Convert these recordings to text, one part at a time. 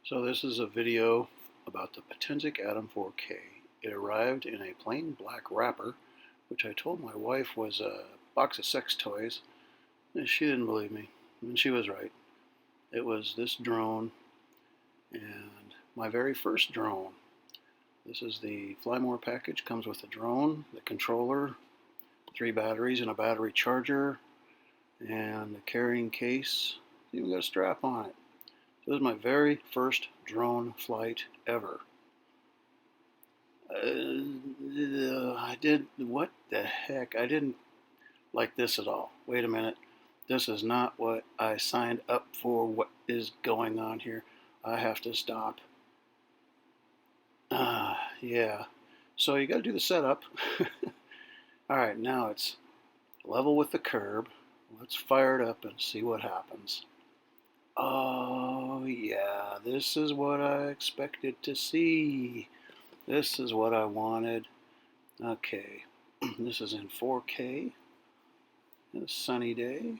So this is a video about the Potensic Atom 4K. It arrived in a plain black wrapper, which I told my wife was a box of sex toys, and she didn't believe me, and she was right. It was this drone, and my very first drone. This is the Fly More package. Comes with the drone, the controller, 3 batteries and a battery charger, and the carrying case. It's even got a strap on it. This is my very first drone flight ever. What the heck? I didn't like this at all. Wait a minute. This is not what I signed up for. What is going on here? I have to stop. Yeah. So you got to do the setup. All right, now it's level with the curb. Let's fire it up and see what happens. Oh, yeah, this is what I expected to see. This is what I wanted. Okay, this is in 4K. A sunny day.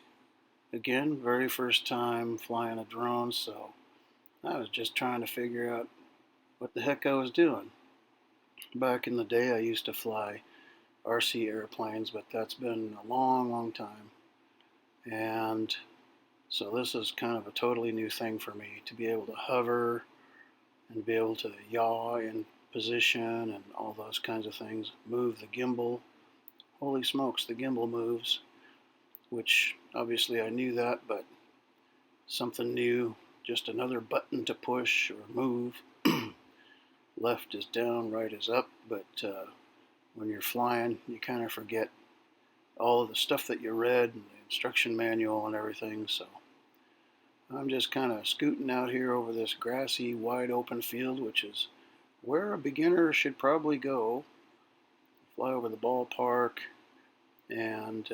Again, very first time flying a drone, so I was just trying to figure out what the heck I was doing. Back in the day, I used to fly RC airplanes, but that's been a long, long time. And so this is kind of a totally new thing for me, to be able to hover and be able to yaw in position and all those kinds of things. Move the gimbal. Holy smokes, the gimbal moves, which obviously I knew that, but something new, just another button to push or move. Left is down, right is up, but when you're flying, you kind of forget all of the stuff that you read and the instruction manual and everything, so I'm just kind of scooting out here over this grassy, wide open field, which is where a beginner should probably go. Fly over the ballpark and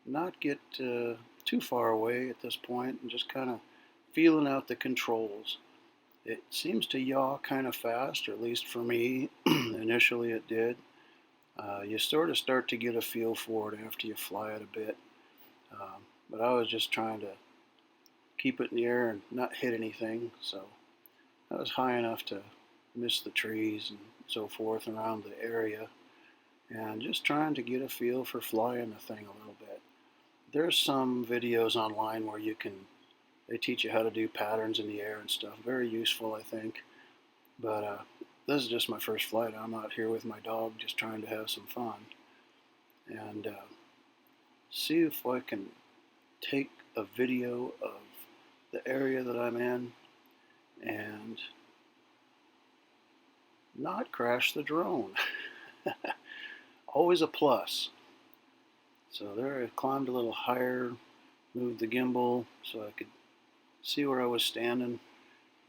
not get too far away at this point, and just kind of feeling out the controls. It seems to yaw kind of fast, or at least for me, initially it did. You sort of start to get a feel for it after you fly it a bit. But I was just trying to keep it in the air and not hit anything, so I was high enough to miss the trees and so forth around the area, and just trying to get a feel for flying the thing a little bit. There's some videos online where they teach you how to do patterns in the air and stuff. Very useful, I think. But this is just my first flight. I'm out here with my dog just trying to have some fun. And see if I can take a video of the area that I'm in and not crash the drone. Always a plus. So there I climbed a little higher, moved the gimbal so I could see where I was standing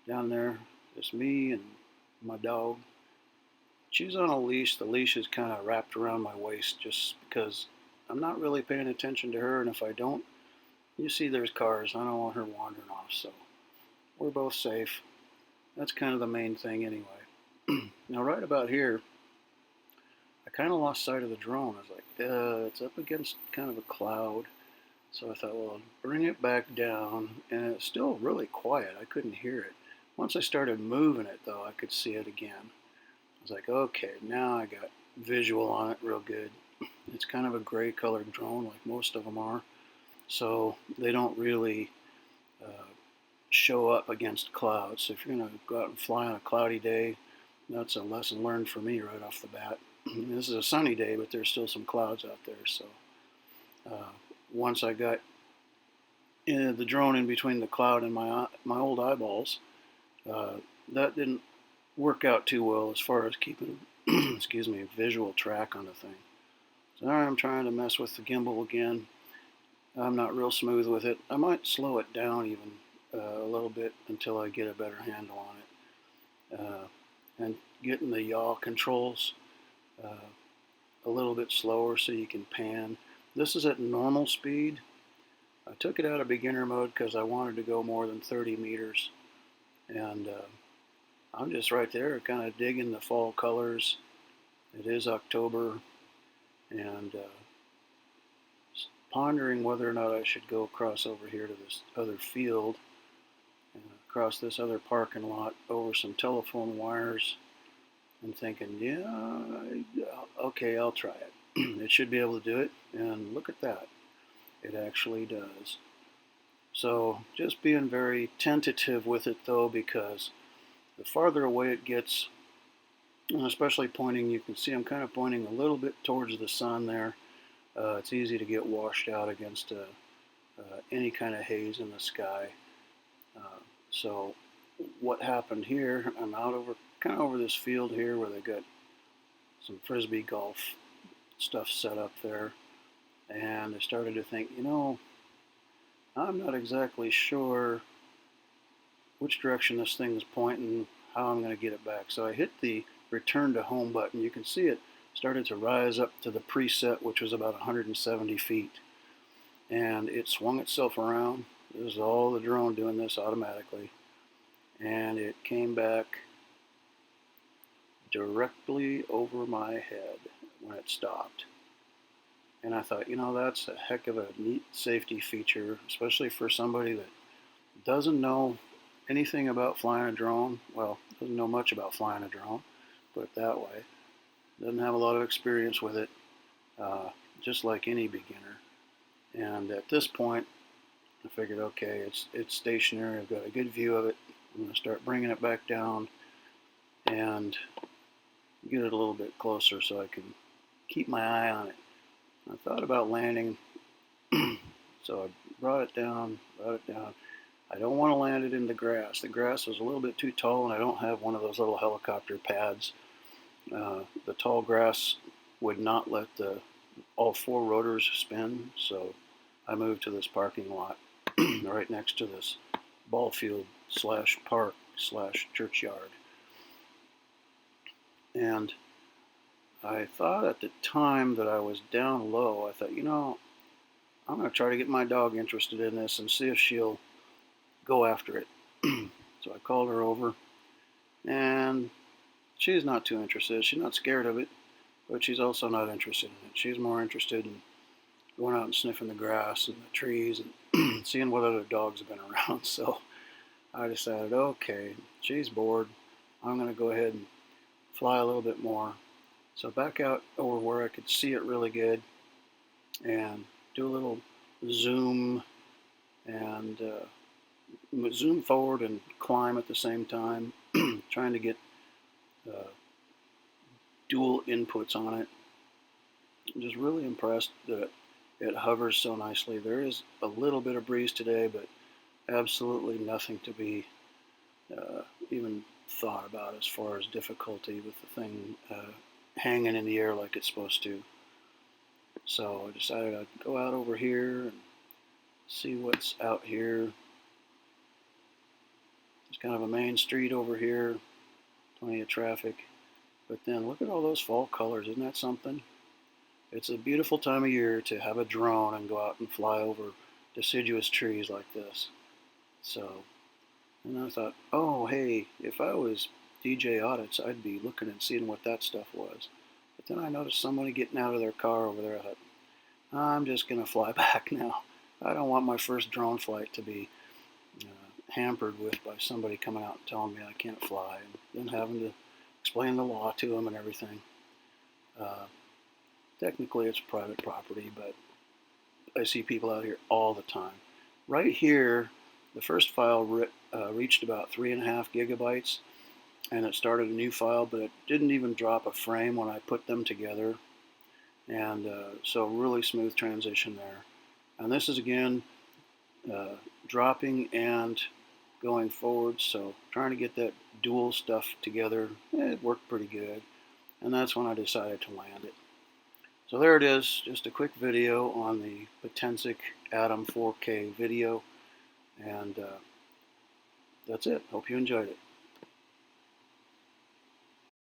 down there. Just me and my dog. She's on a leash. The leash is kind of wrapped around my waist just because I'm not really paying attention to her, and if I don't, you see there's cars. I don't want her wandering off, so we're both safe. That's kind of the main thing anyway. Now right about here, I kind of lost sight of the drone. I was like, it's up against kind of a cloud. So I thought, well, I'll bring it back down, and it's still really quiet. I couldn't hear it. Once I started moving it, though, I could see it again. I was like, okay, now I got visual on it real good. It's kind of a gray colored drone, like most of them are. So they don't really show up against clouds. So if you're going to go out and fly on a cloudy day, that's a lesson learned for me right off the bat. This is a sunny day, but there's still some clouds out there. So once I got the drone in between the cloud and my old eyeballs, that didn't work out too well as far as keeping excuse me, visual track on the thing. So I'm trying to mess with the gimbal again. I'm not real smooth with it. I might slow it down even a little bit until I get a better handle on it. And getting the yaw controls a little bit slower so you can pan. This is at normal speed. I took it out of beginner mode because I wanted to go more than 30 meters. And I'm just right there kind of digging the fall colors. It is October, and pondering whether or not I should go across over here to this other field, across this other parking lot over some telephone wires and thinking, yeah, okay, I'll try it. It should be able to do it, and look at that. It actually does. So just being very tentative with it though, because the farther away it gets, and especially pointing, you can see I'm kind of pointing a little bit towards the sun there. It's easy to get washed out against any kind of haze in the sky. So what happened here, I'm out over kind of over this field here where they got some frisbee golf stuff set up there, and I started to think, you know, I'm not exactly sure which direction this thing is pointing, how I'm going to get it back. So I hit the return to home button. You can see it started to rise up to the preset, which was about 170 feet. And it swung itself around. This is all the drone doing this automatically. And it came back directly over my head when it stopped. And I thought, you know, that's a heck of a neat safety feature, especially for somebody that doesn't know anything about flying a drone. Well, doesn't know much about flying a drone, put it that way. Doesn't have a lot of experience with it, just like any beginner. And at this point, I figured, okay, it's stationary. I've got a good view of it. I'm going to start bringing it back down and get it a little bit closer so I can keep my eye on it. I thought about landing, so I brought it down. I don't want to land it in the grass. The grass was a little bit too tall, and I don't have one of those little helicopter pads. The tall grass would not let all four rotors spin, so I moved to this parking lot right next to this ball field / park / churchyard. And I thought at the time that I was down low, I thought, you know, I'm going to try to get my dog interested in this and see if she'll go after it. So I called her over, and she's not too interested. She's not scared of it, but she's also not interested in it. She's more interested in going out and sniffing the grass and the trees and seeing what other dogs have been around. So I decided, okay, she's bored. I'm going to go ahead and fly a little bit more. So back out over where I could see it really good and do a little zoom and zoom forward and climb at the same time, trying to get dual inputs on it. I'm just really impressed that it hovers so nicely. There is a little bit of breeze today, but absolutely nothing to be even thought about as far as difficulty with the thing hanging in the air like it's supposed to. So I decided I'd go out over here and see what's out here. There's kind of a main street over here, plenty of traffic. But then look at all those fall colors. Isn't that something? It's a beautiful time of year to have a drone and go out and fly over deciduous trees like this. So, and I thought, oh, hey, if I was DJ Audits, I'd be looking and seeing what that stuff was. But then I noticed somebody getting out of their car over there. I thought, I'm just going to fly back now. I don't want my first drone flight to be hampered with by somebody coming out and telling me I can't fly, and then having to explain the law to them and everything. Technically it's private property, but I see people out here all the time. Right here, the first file reached about 3.5 gigabytes, and it started a new file, but it didn't even drop a frame when I put them together. And so really smooth transition there. And this is again dropping and going forward, so trying to get that dual stuff together. It worked pretty good, and that's when I decided to land it. So there it is, just a quick video on the Potensic Atom 4K video, and that's it. Hope you enjoyed it.